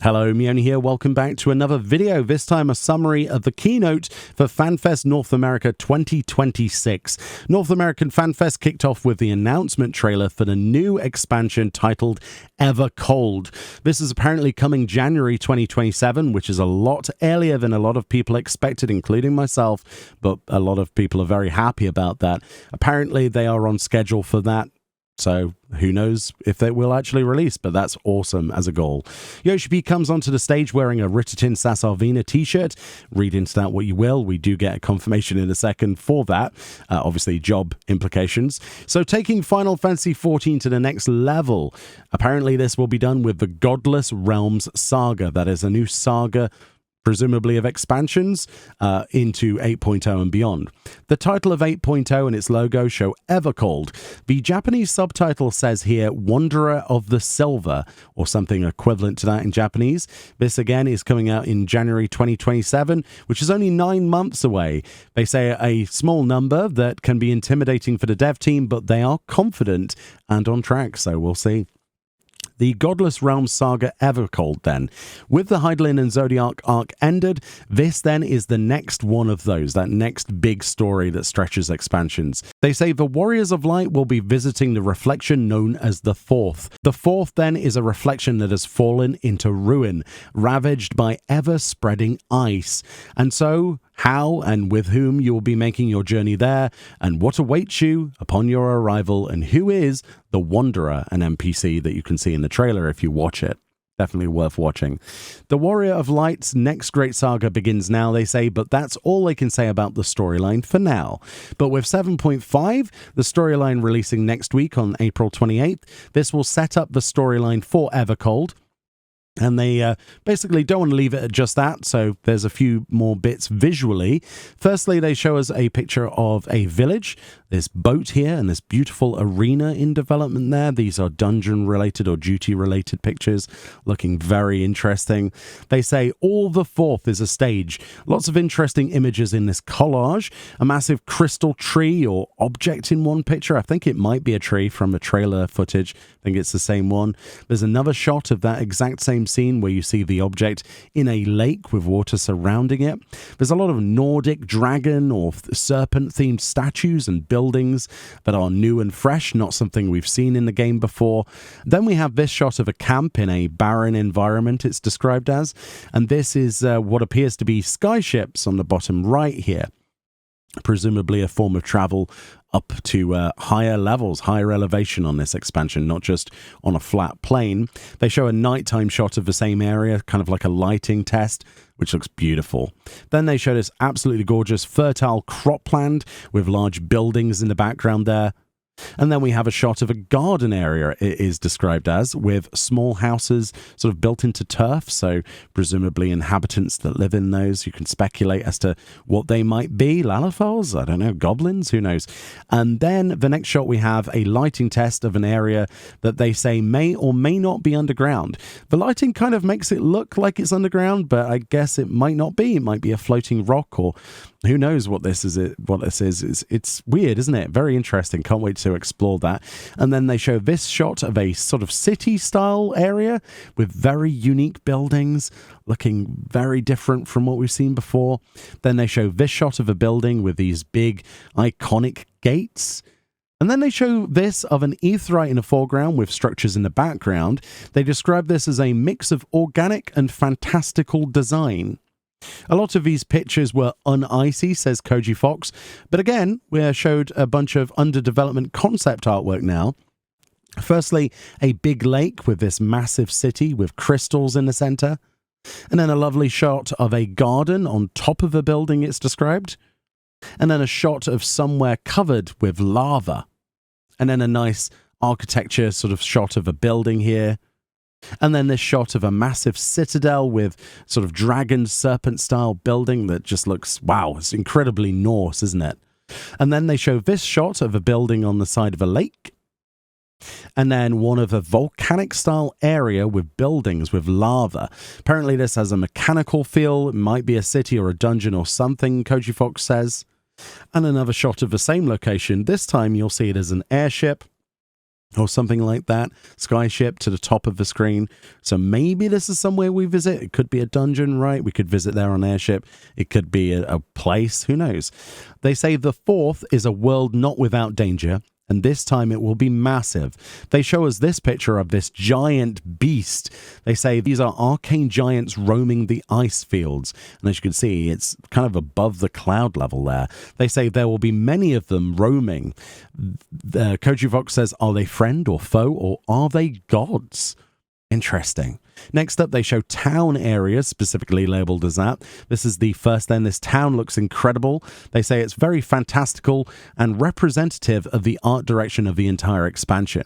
Hello, Meoni here. Welcome back to another video, this time a summary of the keynote for Fanfest North America 2026. North American Fanfest kicked off with the announcement trailer for the new expansion titled Ever Cold. This is apparently coming January 2027, which is a lot earlier than a lot of people expected, including myself, but a lot of people are very happy about that. Apparently, they are on schedule for that. So who knows if they will actually release, but that's awesome as a goal. Yoshi P comes onto the stage wearing a Ritatin Sasarvina t-shirt. Read into that what you will. We do get a confirmation in a second for that. Obviously, job implications. So taking Final Fantasy XIV to the next level. Apparently, this will be done with the Godless Realms Saga. That is a new saga, presumably of expansions into 8.0 and beyond. The title of 8.0 and its logo show Evercold. The Japanese subtitle says here, Wanderer of the Silver, or something equivalent to that in Japanese. This again is coming out in January 2027, which is only 9 months away. They say a small number that can be intimidating for the dev team, but they are confident and on track, so we'll see. The Godless Realms Saga Evercold then. With the Hydaelyn and Zodiac arc ended, this then is the next one of those, that next big story that stretches expansions. They say the Warriors of Light will be visiting the reflection known as the Fourth. The Fourth then is a reflection that has fallen into ruin, ravaged by ever-spreading ice. And so, how and with whom you will be making your journey there, and what awaits you upon your arrival, and who is the Wanderer, an NPC that you can see in the trailer if you watch it. Definitely worth watching. The Warrior of Light's next great saga begins now, they say, but that's all they can say about the storyline for now. But with 7.5, the storyline releasing next week on April 28th, this will set up the storyline for Evercold. And they basically don't want to leave it at just that, so there's a few more bits visually. Firstly, they show us a picture of a village, this boat here, and this beautiful arena in development there. These are dungeon-related or duty-related pictures, looking very interesting. They say all the Fourth is a stage. Lots of interesting images in this collage. A massive crystal tree or object in one picture. I think it might be a tree from the trailer footage. I think it's the same one. There's another shot of that exact same scene where you see the object in a lake with water surrounding it. There's a lot of Nordic dragon or serpent themed statues and buildings that are new and fresh, not something we've seen in the game before. Then we have this shot of a camp in a barren environment, it's described as, and this is what appears to be skyships on the bottom right here. Presumably a form of travel up to higher levels, higher elevation on this expansion, not just on a flat plane. They show a nighttime shot of the same area, kind of like a lighting test, which looks beautiful. Then they show this absolutely gorgeous fertile cropland with large buildings in the background there. And then we have a shot of a garden area, it is described as, with small houses sort of built into turf, so presumably inhabitants that live in those. You can speculate as to what they might be. Lalafels? I don't know. Goblins? Who knows? And then the next shot we have a lighting test of an area that they say may or may not be underground. The lighting kind of makes it look like it's underground, but I guess it might not be. It might be a floating rock, or who knows what this is. It's weird, isn't it? Very interesting. Can't wait to explore that. And then they show this shot of a sort of city-style area with very unique buildings, looking very different from what we've seen before. Then they show this shot of a building with these big, iconic gates. And then they show this of an aetheryte in the foreground with structures in the background. They describe this as a mix of organic and fantastical design. A lot of these pictures were unicy, says Koji Fox, but again, we're showed a bunch of under-development concept artwork now. Firstly, a big lake with this massive city with crystals in the center, and then a lovely shot of a garden on top of a building, it's described, and then a shot of somewhere covered with lava, and then a nice architecture sort of shot of a building here. And then this shot of a massive citadel with sort of dragon serpent style building that just looks, wow, it's incredibly Norse, isn't it? And then they show this shot of a building on the side of a lake. And then one of a volcanic style area with buildings with lava. Apparently this has a mechanical feel. It might be a city or a dungeon or something, Koji Fox says. And another shot of the same location. This time you'll see it as an airship. or something like that. Skyship to the top of the screen. So maybe this is somewhere we visit. It could be a dungeon, right? We could visit there on airship. It could be a place. Who knows? They say the fourth is a world not without danger, and this time it will be massive. They show us this picture of this giant beast. They say these are arcane giants roaming the ice fields. And as you can see, it's kind of above the cloud level there. They say there will be many of them roaming. Koji Vox says, are they friend or foe, or are they gods? Interesting. Next up, they show town areas, specifically labeled as that. This is the first then. This town looks incredible. They say it's very fantastical and representative of the art direction of the entire expansion.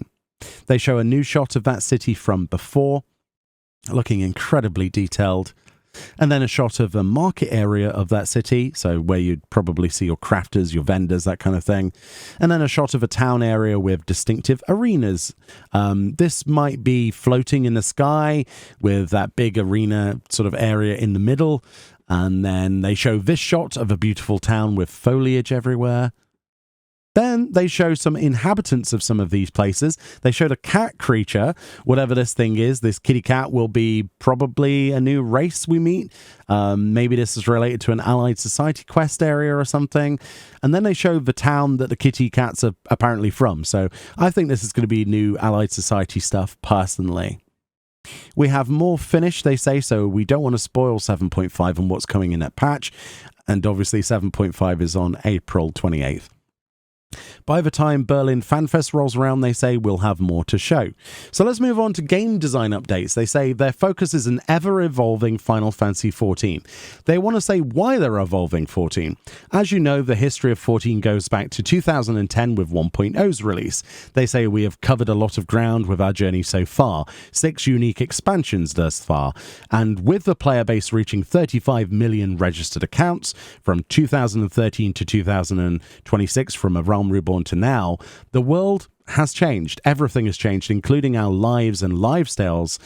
They show a new shot of that city from before, looking incredibly detailed. And then a shot of a market area of that city, so where you'd probably see your crafters, your vendors, that kind of thing. And then a shot of a town area with distinctive arenas. This might be floating in the sky with that big arena sort of area in the middle. And then they show this shot of a beautiful town with foliage everywhere. Then they show some inhabitants of some of these places. They showed a cat creature, whatever this thing is. This kitty cat will be probably a new race we meet. Maybe this is related to an Allied Society quest area or something. And then they show the town that the kitty cats are apparently from. So I think this is going to be new Allied Society stuff, personally. We have more finished, they say, so we don't want to spoil 7.5 and what's coming in that patch. And obviously 7.5 is on April 28th. By the time Berlin Fanfest rolls around, they say we'll have more to show. So let's move on to game design updates. They say their focus is an ever-evolving Final Fantasy XIV. They want to say why they're evolving 14. As you know, the history of 14 goes back to 2010 with 1.0's release. They say we have covered a lot of ground with our journey so far, 6 unique expansions thus far, and with the player base reaching 35 million registered accounts from 2013 to 2026 from A Realm Reborn to now, the world has changed. Everything has changed, including our lives and lifestyles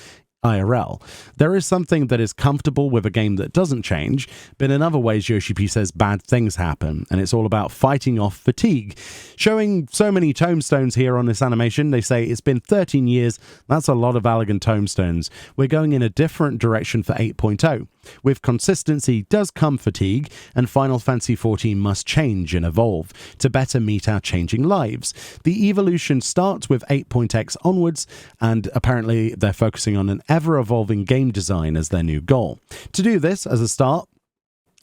IRL. There is something that is comfortable with a game that doesn't change, but in other ways, Yoshi P says bad things happen, and it's all about fighting off fatigue. Showing so many tombstones here on this animation, they say it's been 13 years, that's a lot of Allegan tombstones. We're going in a different direction for 8.0. With consistency does come fatigue, and Final Fantasy XIV must change and evolve to better meet our changing lives. The evolution starts with 8.x onwards, and apparently they're focusing on an ever-evolving game design as their new goal. To do this, as a start,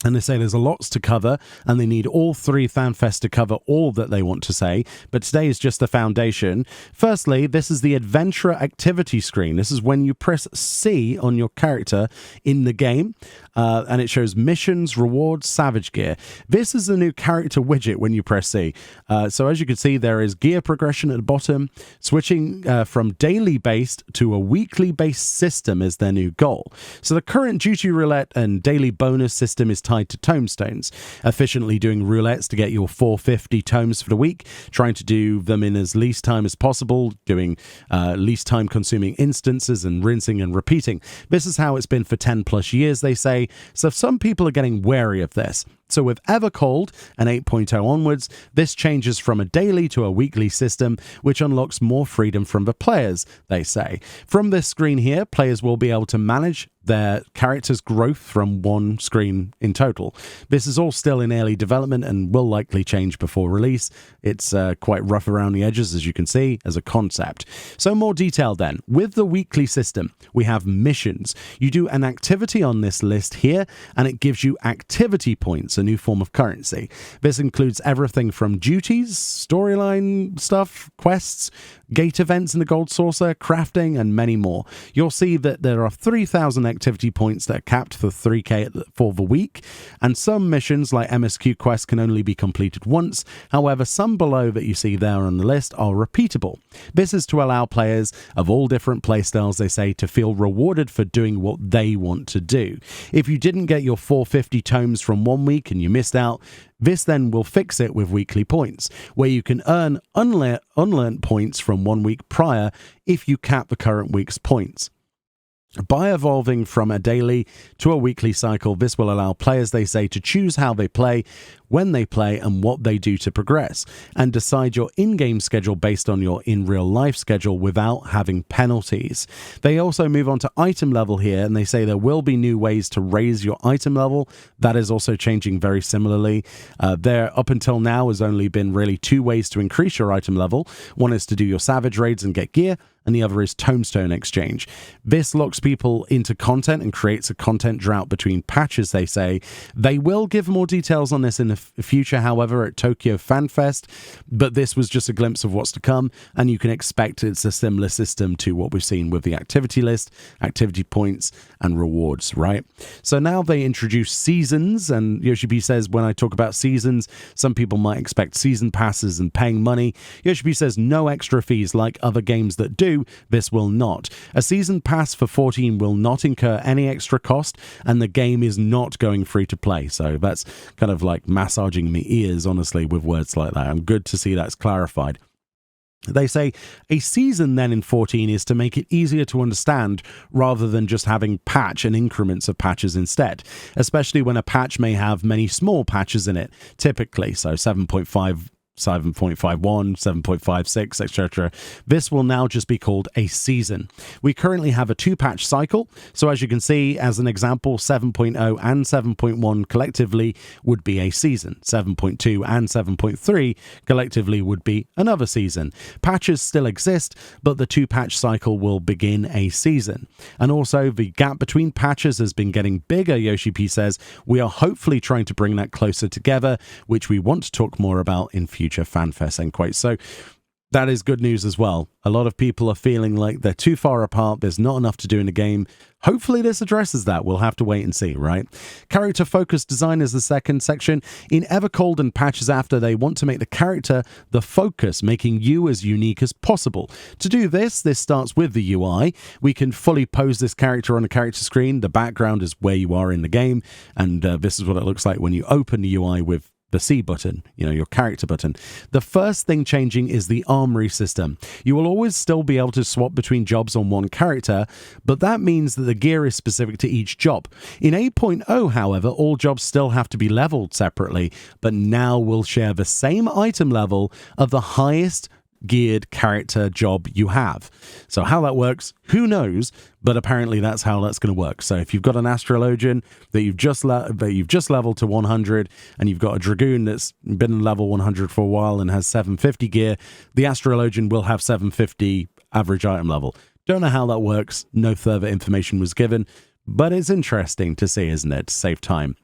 and they say there's a lots to cover, and they need all 3 Fanfests to cover all that they want to say, but today is just the foundation. Firstly, this is the Adventurer activity screen. This is when you press C on your character in the game, and it shows missions, rewards, Savage Gear. This is the new character widget when you press C. So as you can see, there is gear progression at the bottom. Switching from daily-based to a weekly-based system is their new goal. So the current duty roulette and daily bonus system is tied to tombstones, efficiently doing roulettes to get your 450 tomes for the week, trying to do them in as least time as possible, doing least time consuming instances and rinsing and repeating. This is how it's been for 10 plus years, they say, so some people are getting wary of this. So with Evercold and 8.0 onwards, this changes from a daily to a weekly system, which unlocks more freedom from the players, they say. From this screen here, players will be able to manage their character's growth from one screen in total. This is all still in early development and will likely change before release. It's quite rough around the edges, as you can see, as a concept. So more detail then. With the weekly system, we have missions. You do an activity on this list here, and it gives you activity points, a new form of currency. This includes everything from duties, storyline stuff, quests, gate events in the Gold Saucer, crafting, and many more. You'll see that there are 3,000 activity points that are capped for 3k for the week, and some missions like MSQ quests can only be completed once. However, some below that you see there on the list are repeatable. This is to allow players of all different playstyles, they say, to feel rewarded for doing what they want to do. If you didn't get your 450 tomes from one week and you missed out, this then will fix it with weekly points, where you can earn unlearned points from 1 week prior if you cap the current week's points. By evolving from a daily to a weekly cycle, this will allow players, they say, to choose how they play, when they play and what they do to progress, and decide your in-game schedule based on your in-real-life schedule without having penalties. They also move on to item level here, and they say there will be new ways to raise your item level. That is also changing very similarly. There, up until now, has only been really two ways to increase your item level. One is to do your Savage Raids and get gear, and the other is Tombstone Exchange. This locks people into content and creates a content drought between patches, they say. They will give more details on this in the future, however, at Tokyo Fanfest, but this was just a glimpse of what's to come, and you can expect it's a similar system to what we've seen with the activity list, activity points, and rewards, right? So now they introduce seasons, and Yoshi says when I talk about seasons, some people might expect season passes and paying money. Yoshi says no extra fees like other games that do. This will not. A season pass for 14 will not incur any extra cost, and the game is not going free to play. So that's kind of like massaging me ears, honestly, with words like that. I'm good to see that's clarified. They say a season then in 14 is to make it easier to understand rather than just having patch and increments of patches instead, especially when a patch may have many small patches in it, typically. So 7.5, 7.51, 7.56, etc. This will now just be called a season. We currently have a 2-patch cycle, so as you can see, as an example, 7.0 and 7.1 collectively would be a season. 7.2 and 7.3 collectively would be another season. Patches still exist, but the 2-patch cycle will begin a season. And also, the gap between patches has been getting bigger, Yoshi P says. We are hopefully trying to bring that closer together, which we want to talk more about in future Fanfest, end quote. So that is good news as well. A lot of people are feeling like they're too far apart. There's not enough to do in the game. Hopefully this addresses that. We'll have to wait and see, right? Character focused design is the second section. In Evercold and patches after, they want to make the character the focus, making you as unique as possible. To do this starts with the UI. We can fully pose this character on a character screen. The background is where you are in the game, and this is what it looks like when you open the UI with the C button, your character button. The first thing changing is the armory system. You will always still be able to swap between jobs on one character, but that means that the gear is specific to each job. In 8.0, however, all jobs still have to be leveled separately, but now will share the same item level of the highest geared character job you have. So how that works, who knows, but apparently that's how that's going to work. So if you've got an astrologian that you've just leveled to 100, and you've got a dragoon that's been level 100 for a while and has 750 gear, the astrologian will have 750 average item level. Don't know how that works. No further information was given, but it's interesting to see, isn't it? To save time.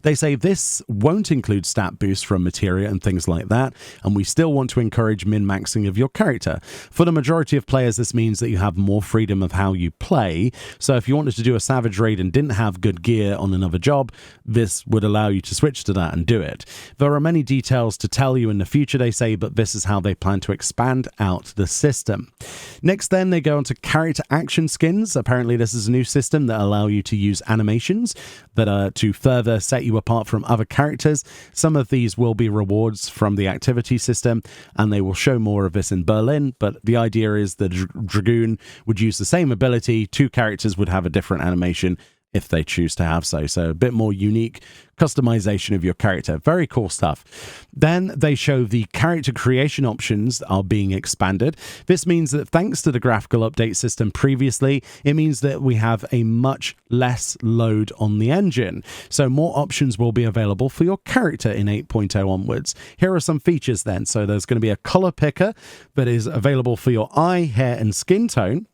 They say this won't include stat boosts from materia and things like that, and we still want to encourage min-maxing of your character. For the majority of players, this means that you have more freedom of how you play, so if you wanted to do a Savage Raid and didn't have good gear on another job, this would allow you to switch to that and do it. There are many details to tell you in the future, they say, but this is how they plan to expand out the system. Next then, they go on to character action skins. Apparently this is a new system that allow you to use animations that are to further set you apart from other characters. Some of these will be rewards from the activity system, and they will show more of this in Berlin, but the idea is the Dragoon would use the same ability. 2 characters would have a different animation if they choose to have so. So a bit more unique customization of your character. Very cool stuff. Then they show the character creation options are being expanded. This means that thanks to the graphical update system previously, it means that we have a much less load on the engine. So more options will be available for your character in 8.0 onwards. Here are some features then. So there's going to be a color picker that is available for your eye, hair, and skin tone.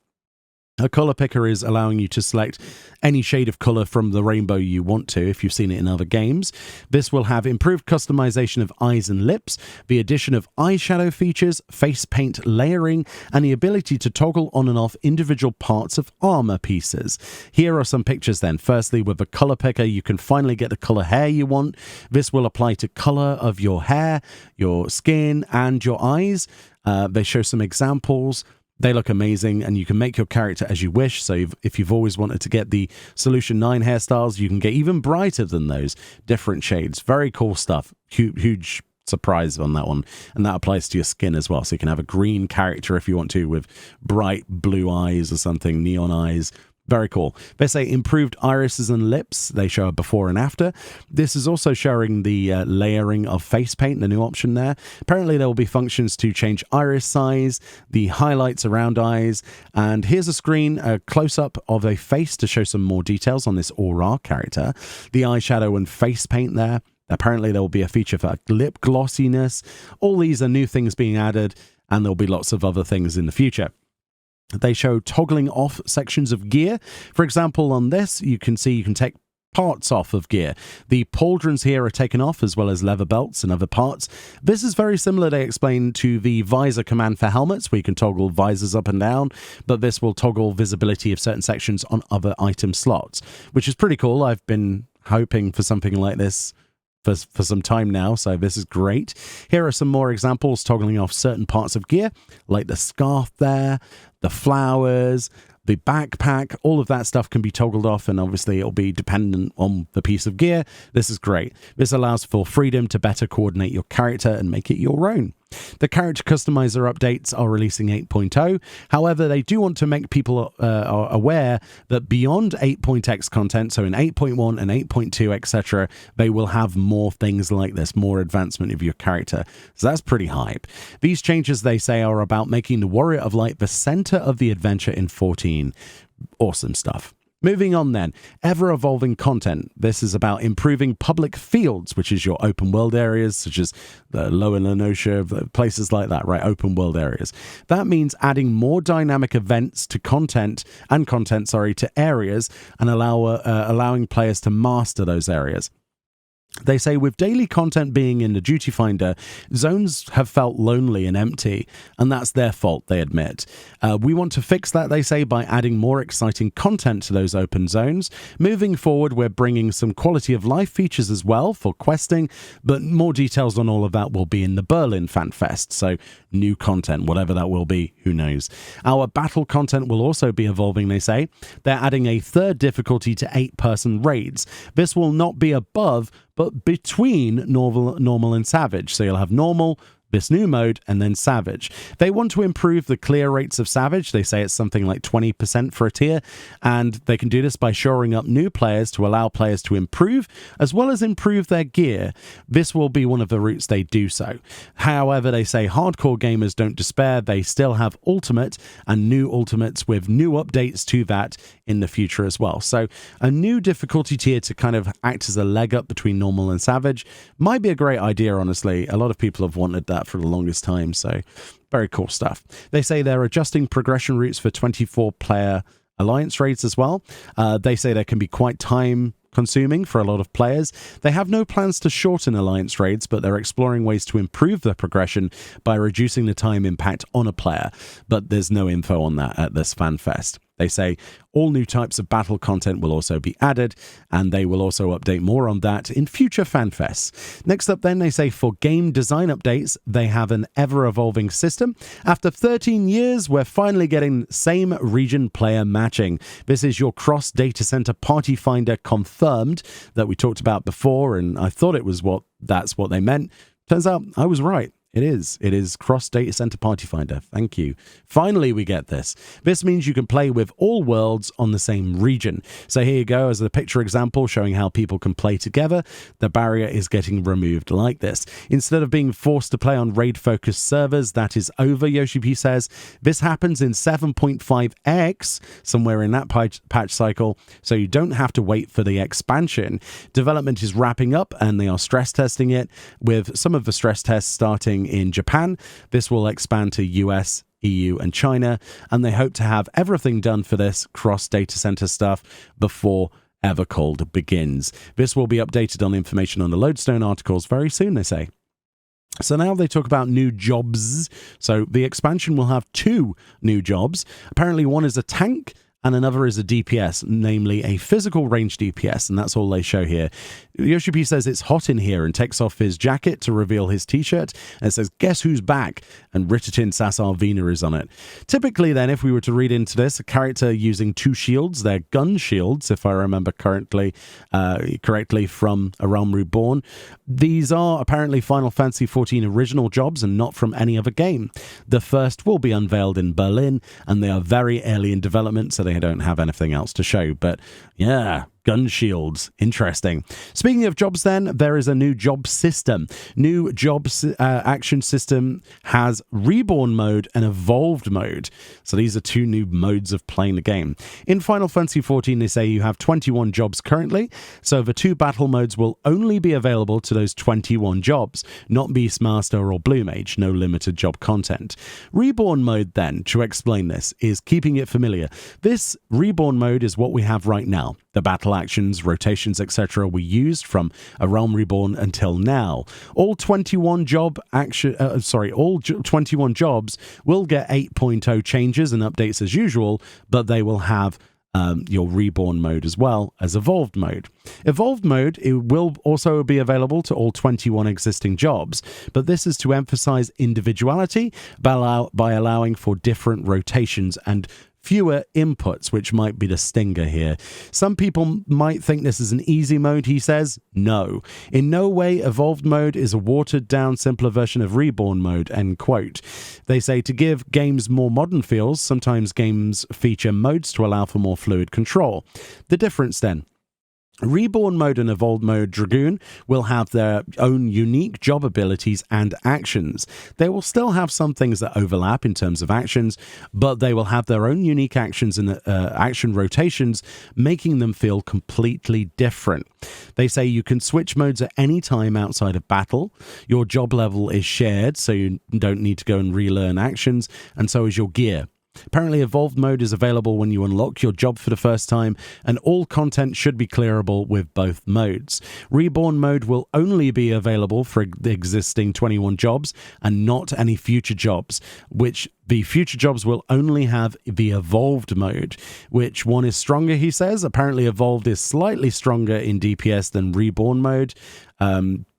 A color picker is allowing you to select any shade of color from the rainbow you want to, if you've seen it in other games. This will have improved customization of eyes and lips, the addition of eyeshadow features, face paint layering, and the ability to toggle on and off individual parts of armor pieces. Here are some pictures then. Firstly, with the color picker, you can finally get the color hair you want. This will apply to color of your hair, your skin, and your eyes. They show some examples. They look amazing, and you can make your character as you wish. So if you've always wanted to get the Solution 9 hairstyles, you can get even brighter than those, different shades. Very cool stuff. Huge surprise on that one. And that applies to your skin as well. So you can have a green character if you want to, with bright blue eyes or something, neon eyes. Very cool. They say improved irises and lips. They show a before and after. This is also showing the layering of face paint, the new option there. Apparently there will be functions to change iris size, the highlights around eyes, and here's a screen, a close-up of a face to show some more details on this Aura character. The eyeshadow and face paint there. Apparently there will be a feature for lip glossiness. All these are new things being added, and there'll be lots of other things in the future. They show toggling off sections of gear. For example, on this, you can see you can take parts off of gear. The pauldrons here are taken off, as well as leather belts and other parts. This is very similar, they explain, to the visor command for helmets, where you can toggle visors up and down, but this will toggle visibility of certain sections on other item slots, which is pretty cool. I've been hoping for something like this for some time now, so this is great. Here are some more examples toggling off certain parts of gear, like the scarf there, the flowers, the backpack. All of that stuff can be toggled off, and obviously it'll be dependent on the piece of gear. This is great. This allows for freedom to better coordinate your character and make it your own. The character customizer updates are releasing 8.0. However, they do want to make people aware that beyond 8.x content, so in 8.1 and 8.2, etc., they will have more things like this, more advancement of your character. So that's pretty hype. These changes, they say, are about making the Warrior of Light the center of the adventure in 14. Awesome stuff. Moving on then, ever-evolving content. This is about improving public fields, which is your open world areas, such as the Lower Lenosha, places like that, right? Open world areas. That means adding more dynamic events to content to areas, and allowing players to master those areas. They say with daily content being in the duty finder, zones have felt lonely and empty, and that's their fault, they admit. We want to fix that, they say, by adding more exciting content to those open zones. Moving forward, we're bringing some quality of life features as well for questing, but more details on all of that will be in the Berlin Fanfest, so new content, whatever that will be, who knows. Our battle content will also be evolving, they say. They're adding a third difficulty to 8-person raids. This will not be above, but between normal and savage. So you'll have normal, this new mode, and then savage. They want to improve the clear rates of savage. They say it's something like 20% for a tier, and they can do this by shoring up new players to allow players to improve, as well as improve their gear. This will be one of the routes they do so. However, they say hardcore gamers don't despair. They still have ultimate and new ultimates with new updates to that in the future as well. So a new difficulty tier to kind of act as a leg up between normal and savage might be a great idea, honestly. A lot of people have wanted that for the longest time, so very cool stuff. They say they're adjusting progression routes for 24-player alliance raids as well. They say they can be quite time consuming for a lot of players. They have no plans to shorten alliance raids, but they're exploring ways to improve the progression by reducing the time impact on a player, but there's no info on that at this FanFest. They say all new types of battle content will also be added, and they will also update more on that in future FanFests. Next up then, they say for game design updates, they have an ever-evolving system. After 13 years, we're finally getting same region player matching. This is your cross data center party finder confirmed that we talked about before, and I thought that's what they meant. Turns out I was right. It is cross data center party finder. Thank you. Finally, we get this. This means you can play with all worlds on the same region. So here you go as a picture example showing how people can play together. The barrier is getting removed like this. Instead of being forced to play on raid-focused servers, that is over, Yoshi P says. This happens in 7.5x, somewhere in that patch cycle, so you don't have to wait for the expansion. Development is wrapping up, and they are stress testing it, with some of the stress tests starting in Japan. This will expand to US, EU, and China, and they hope to have everything done for this cross data center stuff before Evercold begins. This will be updated on information on the Lodestone articles very soon, they say. So now they talk about new jobs. So the expansion will have 2 new jobs. Apparently one is a tank, and another is a DPS, namely a physical range DPS, and that's all they show here. Yoshi P says it's hot in here and takes off his jacket to reveal his t-shirt, and it says, "Guess who's back?" and Ritatin Sassarvina is on it. Typically then, if we were to read into this, a character using 2 shields, they're gun shields, if I remember correctly from A Realm Reborn. These are apparently Final Fantasy XIV original jobs and not from any other game. The first will be unveiled in Berlin, and they are very early in development, so they they don't have anything else to show. But yeah, gun shields. Interesting. Speaking of jobs then, there is a new job system. New jobs action system has Reborn mode and Evolved mode. So these are two new modes of playing the game. In Final Fantasy XIV, they say you have 21 jobs currently. So the two battle modes will only be available to those 21 jobs, not Beastmaster or Blue Mage, no limited job content. Reborn mode then, to explain this, is keeping it familiar. This Reborn mode is what we have right now. The battle actions, rotations, etc. we used from A Realm Reborn until now. All 21 jobs will get 8.0 changes and updates as usual, but they will have your Reborn mode as well as Evolved mode. Evolved mode, it will also be available to all 21 existing jobs, but this is to emphasize individuality by allowing for different rotations and fewer inputs, which might be the stinger here. Some people might think this is an easy mode, he says. No. In no way Evolved mode is a watered down, simpler version of Reborn mode, end quote. They say to give games more modern feels, sometimes games feature modes to allow for more fluid control. The difference then. Reborn mode and Evolved mode Dragoon will have their own unique job abilities and actions. They will still have some things that overlap in terms of actions, but they will have their own unique actions and action rotations, making them feel completely different. They say you can switch modes at any time outside of battle. Your job level is shared, so you don't need to go and relearn actions, and so is your gear. Apparently, Evolved mode is available when you unlock your job for the first time, and all content should be clearable with both modes. Reborn mode will only be available for the existing 21 jobs and not any future jobs, which the future jobs will only have the Evolved mode. Which one is stronger, he says? Apparently, Evolved is slightly stronger in DPS than Reborn mode,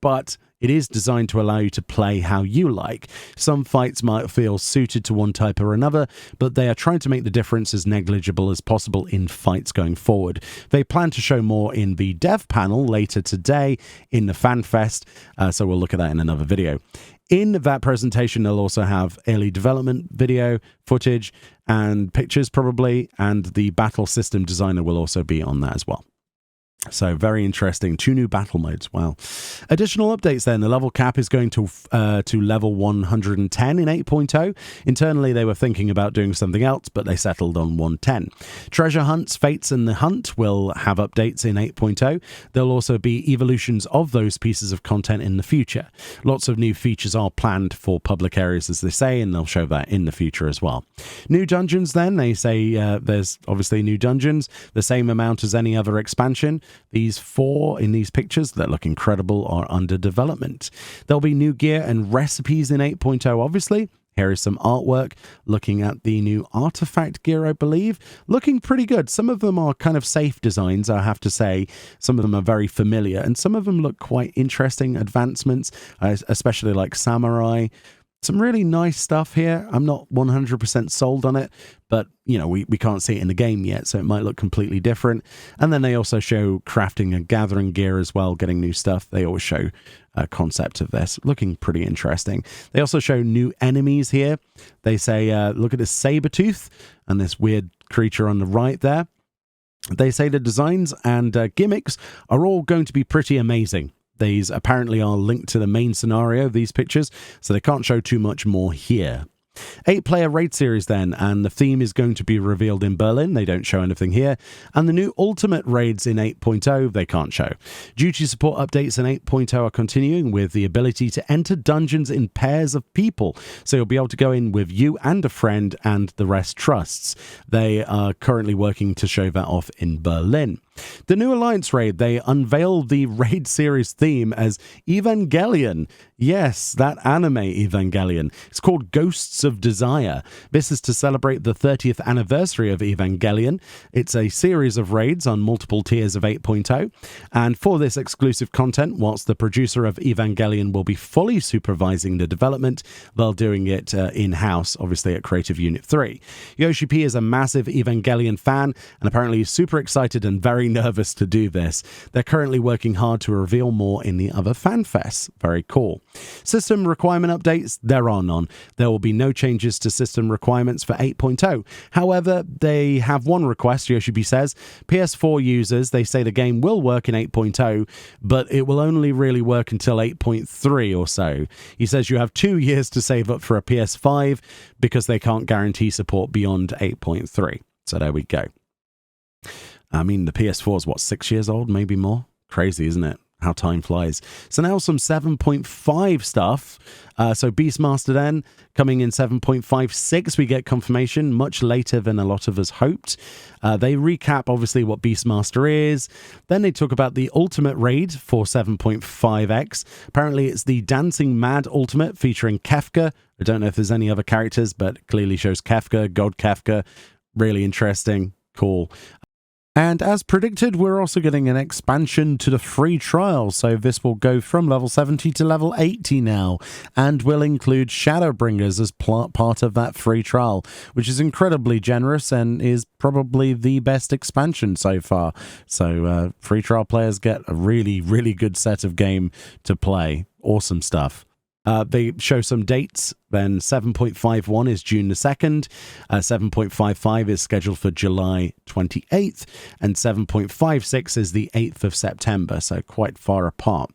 but it is designed to allow you to play how you like. Some fights might feel suited to one type or another, but they are trying to make the difference as negligible as possible in fights going forward. They plan to show more in the dev panel later today in the Fanfest, so we'll look at that in another video. In that presentation, they'll also have early development video, footage, and pictures probably, and the battle system designer will also be on that as well. So very interesting. 2 new battle modes. Wow. Additional updates then. The level cap is going to level 110 in 8.0. Internally, they were thinking about doing something else, but they settled on 110. Treasure hunts, fates, and the hunt will have updates in 8.0. There'll also be evolutions of those pieces of content in the future. Lots of new features are planned for public areas, as they say, and they'll show that in the future as well. New dungeons then. They say there's obviously new dungeons, the same amount as any other expansion. These 4 in these pictures that look incredible are under development. There'll be new gear and recipes in 8.0, obviously. Here is some artwork looking at the new artifact gear, I believe. Looking pretty good. Some of them are kind of safe designs, I have to say. Some of them are very familiar, and some of them look quite interesting advancements, especially like samurai. Some really nice stuff here. I'm not 100% sold on it, but, you know, we can't see it in the game yet, so it might look completely different. And then they also show crafting and gathering gear as well, getting new stuff. They always show a concept of this, looking pretty interesting. They also show new enemies here. They say, look at this saber-tooth and this weird creature on the right there. They say the designs and gimmicks are all going to be pretty amazing. These apparently are linked to the main scenario of these pictures, so they can't show too much more here. 8-player raid series then, and the theme is going to be revealed in Berlin. They don't show anything here. And the new ultimate raids in 8.0, they can't show. Duty support updates in 8.0 are continuing with the ability to enter dungeons in pairs of people. So you'll be able to go in with you and a friend and the rest trusts. They are currently working to show that off in Berlin. The new Alliance raid, they unveiled the raid series theme as Evangelion. Yes, that anime Evangelion. It's called Ghosts of Desire. This is to celebrate the 30th anniversary of Evangelion. It's a series of raids on multiple tiers of 8.0. And for this exclusive content, whilst the producer of Evangelion will be fully supervising the development, they're doing it in-house, obviously at Creative Unit 3. Yoshi P is a massive Evangelion fan, and apparently he's super excited and very nervous service to do this. They're currently working hard to reveal more in the other FanFests. Very cool. System requirement updates, there are none. There will be no changes to system requirements for 8.0. However, they have one request, Yoshibi says. PS4 users, they say the game will work in 8.0, but it will only really work until 8.3 or so. He says you have 2 years to save up for a PS5 because they can't guarantee support beyond 8.3. So there we go. I mean, the PS4 is, what, 6 years old, maybe more? Crazy, isn't it? How time flies. So now some 7.5 stuff. So Beastmaster then coming in 7.56. We get confirmation much later than a lot of us hoped. They recap, obviously, what Beastmaster is. Then they talk about the Ultimate Raid for 7.5x. Apparently, it's the Dancing Mad Ultimate featuring Kefka. I don't know if there's any other characters, but it clearly shows Kefka, God Kefka. Really interesting. Cool. And as predicted, we're also getting an expansion to the free trial, so this will go from level 70 to level 80 now, and will include Shadowbringers as part of that free trial, which is incredibly generous and is probably the best expansion so far. So free trial players get a really, really good set of game to play. Awesome stuff. They show some dates. Then 7.51 is June the 2nd. 7.55 is scheduled for July 28th. And 7.56 is the 8th of September, so quite far apart.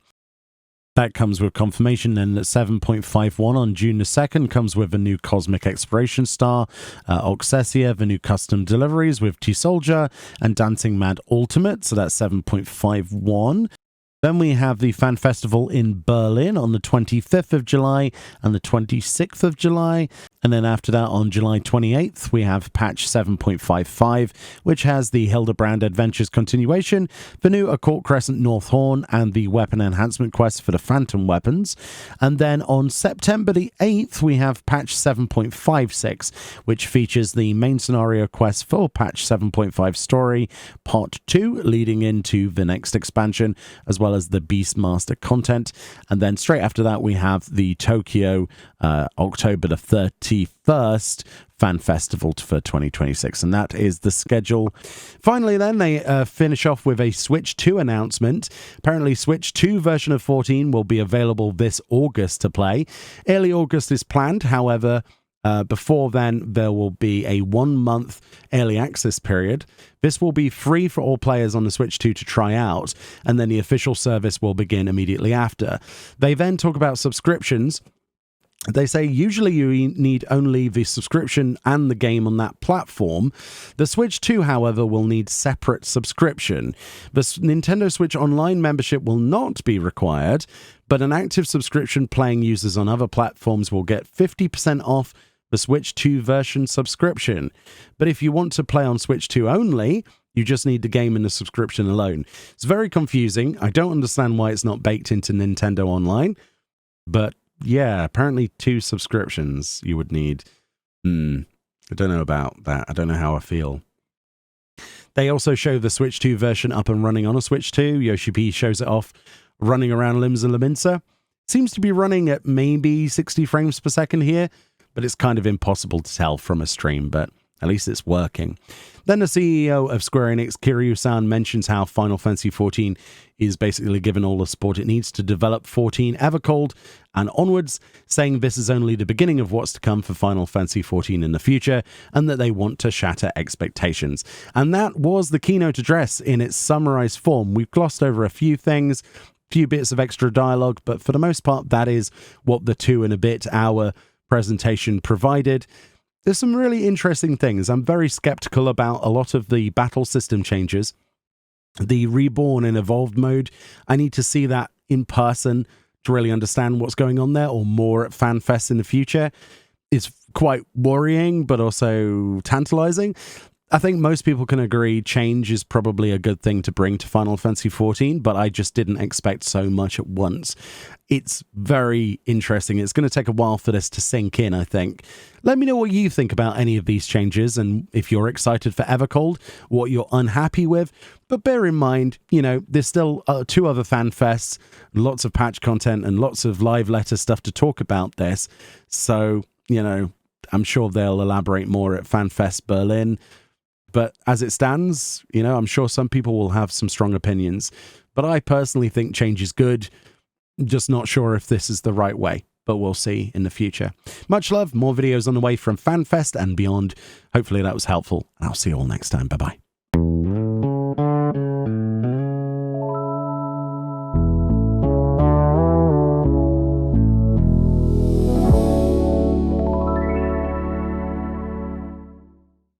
That comes with confirmation then that 7.51 on June the 2nd comes with a new Cosmic Exploration Star, Oxessia, the new custom deliveries with T-Soldier, and Dancing Mad Ultimate, so that's 7.51. Then we have the Fan Festival in Berlin on the 25th of July and the 26th of July. And then after that, on July 28th, we have patch 7.55, which has the Hildebrand Adventures continuation, the new Occult Crescent North Horn, and the weapon enhancement quest for the Phantom weapons. And then on September the 8th, we have patch 7.56, which features the main scenario quest for patch 7.5 story, part 2, leading into the next expansion, as well as the Beastmaster content. And then straight after that, we have the Tokyo October the 31st Fan Festival for 2026, and that is the schedule. Finally then, they finish off with a Switch 2 announcement. Apparently Switch 2 version of 14 will be available this August to play. Early August is planned, however, before then, there will be a 1-month early access period. This will be free for all players on the Switch 2 to try out, and then the official service will begin immediately after. They then talk about subscriptions. They say usually you need only the subscription and the game on that platform. The Switch 2, however, will need separate subscription. The Nintendo Switch Online membership will not be required, but an active subscription playing users on other platforms will get 50% off the Switch 2 version subscription. But if you want to play on Switch 2 only, you just need the game and the subscription alone. It's very confusing. I don't understand why it's not baked into Nintendo Online, but yeah, apparently 2 subscriptions you would need. I don't know about that. I don't know how I feel. They also show the Switch 2 version up and running on a Switch 2. Yoshi P shows it off running around Limsa Lominsa. Seems to be running at maybe 60 frames per second here, but it's kind of impossible to tell from a stream, but at least it's working. Then the CEO of Square Enix, Kiryu-san, mentions how Final Fantasy XIV is basically given all the support it needs to develop 14 Evercold and onwards, saying this is only the beginning of what's to come for Final Fantasy XIV in the future, and that they want to shatter expectations. And that was the keynote address in its summarized form. We've glossed over a few things, few bits of extra dialogue, but for the most part, that is what the 2 and a bit hour presentation provided. There's some really interesting things. I'm very skeptical about a lot of the battle system changes. The Reborn and Evolved mode, I need to see that in person to really understand what's going on there, or more at FanFest in the future. It's quite worrying, but also tantalizing. I think most people can agree change is probably a good thing to bring to Final Fantasy XIV, but I just didn't expect so much at once. It's very interesting. It's going to take a while for this to sink in, I think. Let me know what you think about any of these changes, and if you're excited for Evercold, what you're unhappy with. But bear in mind, there's still 2 other fan fests, lots of patch content, and lots of live letter stuff to talk about this. So, I'm sure they'll elaborate more at FanFest Berlin. But as it stands, you know, I'm sure some people will have some strong opinions. But I personally think change is good. Just not sure if this is the right way. But we'll see in the future. Much love. More videos on the way from FanFest and beyond. Hopefully that was helpful. And I'll see you all next time. Bye-bye.